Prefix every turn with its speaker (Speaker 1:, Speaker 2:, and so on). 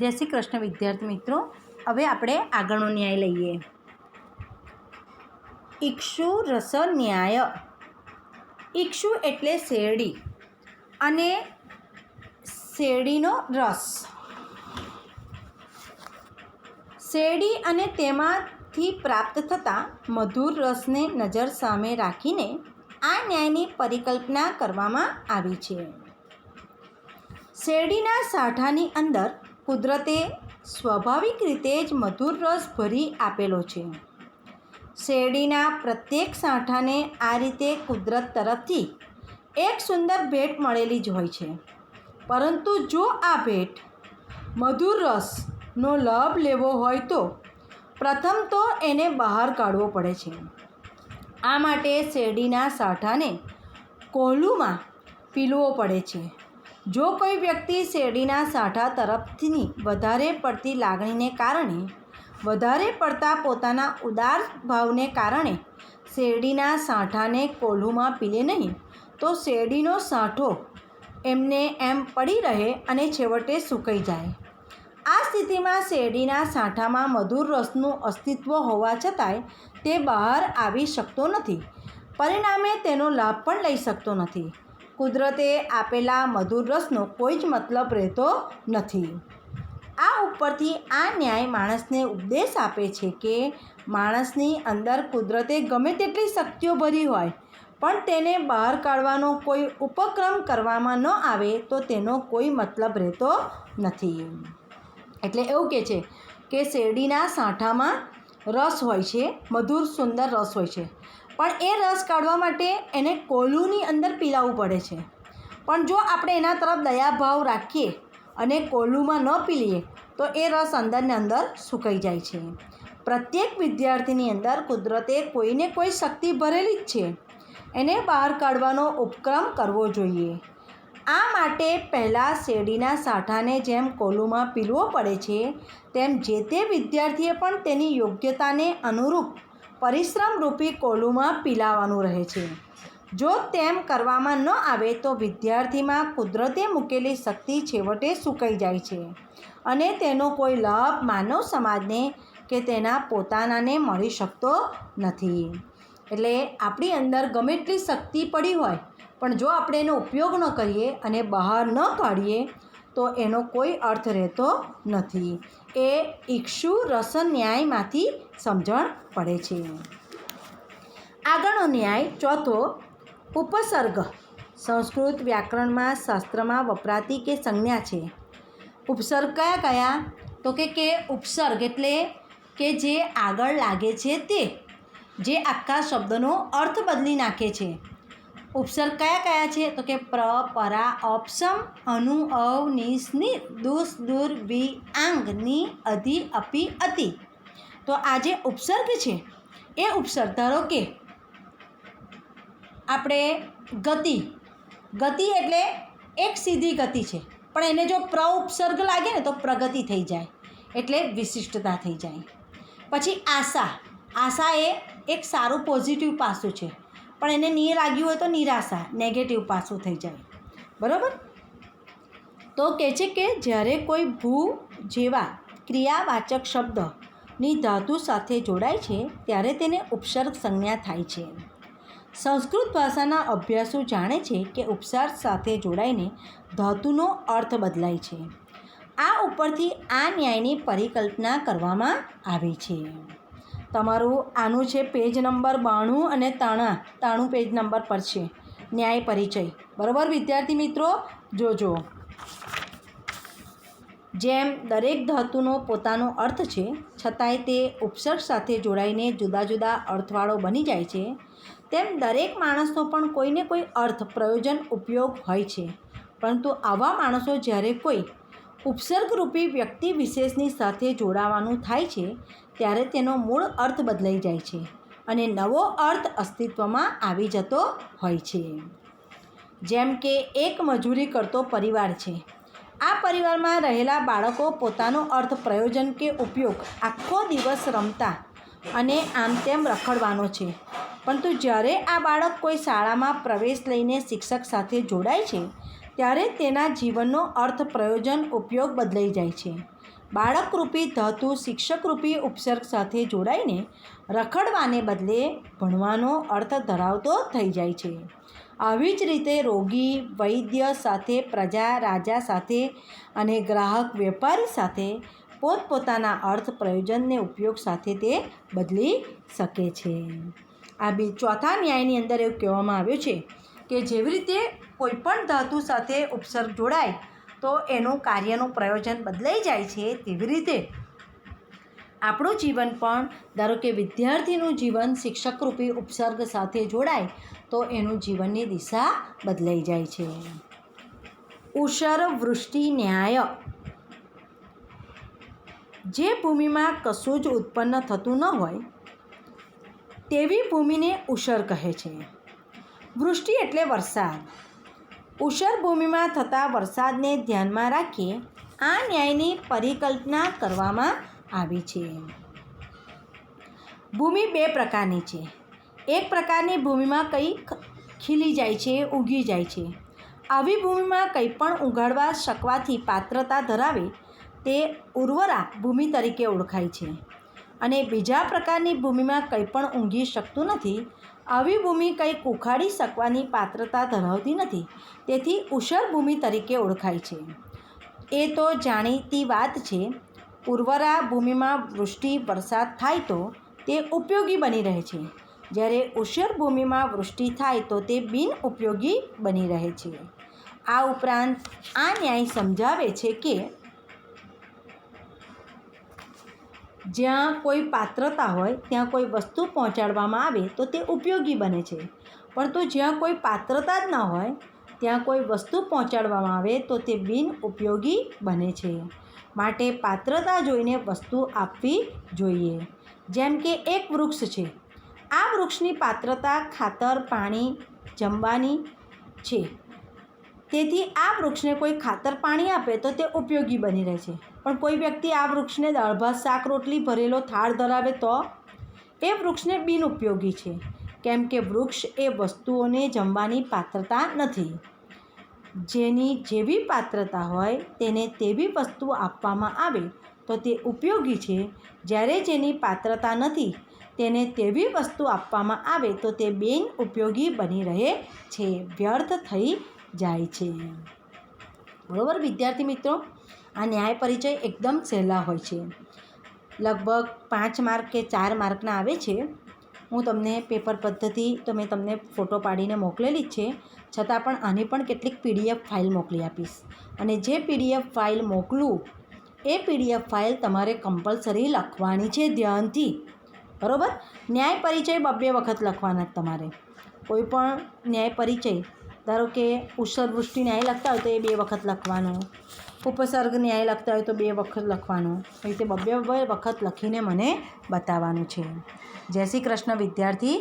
Speaker 1: જય શ્રી કૃષ્ણ વિદ્યાર્થી મિત્રો, હવે આપણે આગળનો ન્યાય લઈએ. ઇક્ષુ રસ ન્યાય. ઇક્ષુ એટલે શેરડી અને શેરડીનો રસ. શેરડી અને તેમાંથી પ્રાપ્ત થતા મધુર રસને નજર સામે રાખીને આ ન્યાયની પરિકલ્પના કરવામાં આવી છે. શેરડીના સાઠાની અંદર કુદરતે સ્વાભાવિક રીતે જ મધુર રસ ભરી આપેલો છે. શેરડીના પ્રત્યેક સાઠાને આ રીતે કુદરત તરફથી એક સુંદર ભેટ મળેલી જ હોય છે. પરંતુ જો આ ભેટ મધુર રસનો લાભ લેવો હોય તો પ્રથમ તો એને બહાર કાઢવો પડે છે. આ માટે શેરડીના સાઠાને કોહલુમાં પીલવો પડે છે. જો કોઈ વ્યક્તિ શેરડીના સાઠા તરફની વધારે પડતી લાગણીને કારણે, વધારે પડતા પોતાના ઉદાર ભાવને કારણે શેરડીના સાઠાને કોલ્હુમાં પીલે નહીં તો શેરડીનો સાઠો એમને એમ પડી રહે અને છેવટે સુકાઈ જાય. આ સ્થિતિમાં શેરડીના સાઠામાં મધુર રસનું અસ્તિત્વ હોવા છતાંય તે બહાર આવી શકતો નથી. પરિણામે તેનો લાભ પણ લઈ શકતો નથી. કુદરતે આપેલા મધુર રસનો કોઈ જ મતલબ રહેતો નથી. આ ઉપરથી આ ન્યાય માણસને ઉપદેશ આપે છે કે માણસની અંદર કુદરતે ગમે તેટલી શક્તિઓ ભરી હોય પણ તેને બહાર કાઢવાનો કોઈ ઉપક્રમ કરવામાં ન આવે તો તેનો કોઈ મતલબ રહેતો નથી. એટલે એવું કહે છે કે શેરડીના સાઠામાં રસ હોય છે, મધુર સુંદર રસ હોય છે, પણ એ રસ કાઢવા માટે એને કોલ્હુની અંદર પીલાવવું પડે છે. પણ જો આપણે એના તરફ દયાભાવ રાખીએ અને કોલ્હુમાં ન પીલીએ તો એ રસ અંદરને અંદર સુકાઈ જાય છે. પ્રત્યેક વિદ્યાર્થીની અંદર કુદરતે કોઈને કોઈ શક્તિ ભરેલી જ છે, એને બહાર કાઢવાનો ઉપક્રમ કરવો જોઈએ. આ માટે પહેલાં શેરડીના સાઠાને જેમ કોલ્હુમાં પીલવો પડે છે તેમ જે તે વિદ્યાર્થીએ પણ તેની યોગ્યતાને અનુરૂપ પરિશ્રમરૂપી કોલ્હુમાં પીલાવાનું રહે છે. જો તેમ કરવામાં ન આવે તો વિદ્યાર્થીમાં કુદરતે મૂકેલી શક્તિ છેવટે સુકાઈ જાય છે અને તેનો કોઈ લાભ માનવ સમાજને કે તેના પોતાનાને મળી શકતો નથી. એટલે આપણી અંદર ગમે એટલી શક્તિ પડી હોય પણ જો આપણે એનો ઉપયોગ ન કરીએ અને બહાર ન કાઢીએ તો એનો કોઈ અર્થ રહેતો નથી. એ ઇક્ષુ રસ ન્યાયમાંથી સમજણ પડે છે. આગળનો ન્યાય ચોથો, ઉપસર્ગ. સંસ્કૃત વ્યાકરણમાં શાસ્ત્રમાં વપરાતી કે સંજ્ઞા છે. ઉપસર્ગ કયા કયા? તો કે ઉપસર્ગ એટલે કે જે આગળ લાગે છે તે, જે આખા શબ્દનો અર્થ બદલી નાખે છે. ઉપસર્ગ કયા કયા છે? તો કે પ્ર, પરા, અપસમ, અનુ, અવ, નિ, સ્નિ, દુસ, દુર, વિ, આંગ, ની, અધિ, અપી, અતિ. તો આ જે ઉપસર્ગ છે એ ઉપસર્ગ, ધારો કે આપણે ગતિ, ગતિ એટલે એક સીધી ગતિ છે પણ એને જો પ્ર ઉપસર્ગ લાગે ને તો પ્રગતિ થઈ જાય એટલે વિશિષ્ટતા થઈ જાય. પછી આશા, આશા એ એક સારું પોઝિટિવ પાસું છે પણ એને ની લાગ્યું હોય તો નિરાશા, નેગેટિવ પાસું થઈ જાય. બરાબર? તો કહે છે કે જ્યારે કોઈ ભૂ જેવા ક્રિયાવાચક શબ્દની ધાતુ સાથે જોડાય છે ત્યારે તેને ઉપસર્ગ સંજ્ઞા થાય છે. સંસ્કૃત ભાષાના અભ્યાસુ જાણે છે કે ઉપસર્ગ સાથે જોડાઈને ધાતુનો અર્થ બદલાય છે. આ ઉપરથી આ ન્યાયની પરિકલ્પના કરવામાં આવી છે. તમારું આનું છે પેજ નંબર 92 અને 93 પેજ નંબર પર છે ન્યાય પરિચય. બરાબર વિદ્યાર્થી મિત્રો? જોજો. જેમ દરેક ધાતુનો પોતાનો અર્થ છે છતાંય તે ઉપસર્ગ સાથે જોડાઈને જુદા જુદા અર્થવાળો બની જાય છે, તેમ દરેક માણસનો પણ કોઈને કોઈ અર્થ, પ્રયોજન, ઉપયોગ હોય છે. પરંતુ આવા માણસો જ્યારે કોઈ ઉપસર્ગરૂપી વ્યક્તિ વિશેષની સાથે જોડાવાનું થાય છે ત્યારે તેનો મૂળ અર્થ બદલાઈ જાય છે અને નવો અર્થ અસ્તિત્વમાં આવી જતો હોય છે. જેમ કે એક મજૂરી કરતો પરિવાર છે. આ પરિવારમાં રહેલા બાળકો પોતાનો અર્થ, પ્રયોજન કે ઉપયોગ આખો દિવસ રમતા અને આમ તેમ રખડવાનો છે. પરંતુ જ્યારે આ બાળક કોઈ શાળામાં પ્રવેશ લઈને શિક્ષક સાથે જોડાય છે ત્યારે તેના જીવનનો અર્થ, પ્રયોજન, ઉપયોગ બદલાઈ જાય છે. બાળકરૂપી ધાતુ શિક્ષકરૂપી ઉપસર્ગ સાથે જોડાઈને રખડવાને બદલે ભણવાનો અર્થ ધરાવતો થઈ જાય છે. આવી જ રીતે રોગી વૈદ્ય સાથે, પ્રજા રાજા સાથે અને ગ્રાહક વેપારી સાથે પોતપોતાના અર્થ, પ્રયોજનને ઉપયોગ સાથે તે બદલી શકે છે. આ ચોથા ન્યાયની અંદર એવું કહેવામાં આવ્યું છે કે જેવી રીતે કોઈપણ ધાતુ સાથે ઉપસર્ગ જોડાય તો એનું કાર્યનું પ્રયોજન બદલાઈ જાય છે, તેવી રીતે આપણું જીવન પણ, ધારો કે વિદ્યાર્થીનું જીવન શિક્ષકરૂપી ઉપસર્ગ સાથે જોડાય તો એનું જીવનની દિશા બદલાઈ જાય છે. ઉષર વૃષ્ટિ ન્યાય. જે ભૂમિમાં કશું જ ઉત્પન્ન થતું ન હોય તેવી ભૂમિને ઉષર કહે છે. વૃષ્ટિ એટલે વરસાદ. ઉષર ભૂમિમાં થતા વરસાદને ધ્યાનમાં રાખી આ ન્યાયની પરિકલ્પના કરવામાં આવી છે. ભૂમિ બે પ્રકારની છે. એક પ્રકારની ભૂમિમાં કંઈક ખીલી જાય છે, ઉગી જાય છે. આવી ભૂમિમાં કંઈ પણ ઉગાડવા શકવાથી પાત્રતા ધરાવે તે ઉર્વરા ભૂમિ તરીકે ઓળખાય છે. અને બીજા પ્રકારની ભૂમિમાં કંઈ પણ ઊગી શકતું નથી. આવી ભૂમિ કંઈક ઉખાડી શકવાની પાત્રતા ધરાવતી નથી, તેથી ઉષર ભૂમિ તરીકે ઓળખાય છે. એ તો જાણીતી વાત છે. ઉર્વરા ભૂમિમાં વૃષ્ટિ વરસાદ થાય તો તે ઉપયોગી બની રહે છે, જ્યારે ઉષર ભૂમિમાં વૃષ્ટિ થાય તો તે બિનઉપયોગી બની રહે છે. આ ઉપરાંત આ ન્યાય સમજાવે છે કે જ્યાં કોઈ પાત્રતા હોય ત્યાં કોઈ વસ્તુ પહોંચાડવામાં આવે તો તે ઉપયોગી બને છે, પરંતુ જ્યાં કોઈ પાત્રતા જ ન હોય ત્યાં કોઈ વસ્તુ પહોંચાડવામાં આવે તો તે બિનઉપયોગી બને છે. માટે પાત્રતા જોઈને વસ્તુ આપવી જોઈએ. જેમ કે એક વૃક્ષ છે. આ વૃક્ષની પાત્રતા ખાતર, પાણી, જમવાની છે. તેથી આ વૃક્ષને કોઈ ખાતર, પાણી આપે તો તે ઉપયોગી બની રહે છે. પણ કોઈ વ્યક્તિ આ વૃક્ષને દાળ ભાત, શાક, રોટલી ભરેલો થાળ ધરાવે તો એ વૃક્ષને બિનઉપયોગી છે, કેમ કે વૃક્ષ એ વસ્તુઓને જમવાની પાત્રતા નથી. જેની જેવી પાત્રતા હોય તેને તેવી વસ્તુ આપવામાં આવે તો તે ઉપયોગી છે, જ્યારે જેની પાત્રતા નથી તેને તેવી વસ્તુ આપવામાં આવે તો તે બિનઉપયોગી બની રહે છે, વ્યર્થ થઈ જાય છે. બરાબર વિદ્યાર્થી મિત્રો, આ ન્યાય પરિચય એકદમ સહેલા હોય છે. લગભગ 5 માર્ક કે 4 માર્કના આવે છે. હું તમને પેપર પદ્ધતિ તો મેં તમને ફોટો પાડીને મોકલેલી જ છે, છતાં પણ આની પણ કેટલીક PDF ફાઇલ મોકલી આપીશ. અને જે PDF ફાઇલ મોકલું એ PDF ફાઇલ તમારે કમ્પલસરી લખવાની છે, ધ્યાનથી. બરાબર. ન્યાય પરિચય 2 વખત લખવાના તમારે. કોઈ પણ ન્યાય પરિચય, ધારો કે ઉષર વૃષ્ટિ ન્યાય લખતા હોય તો એ 2 વખત લખવાનું. ઉપસર્ગ ન્યાય લખતા હોય તો 2 વખત લખવાનું. એ રીતે 2 વખત લખીને મને બતાવવાનું છે. જય શ્રી કૃષ્ણ વિદ્યાર્થી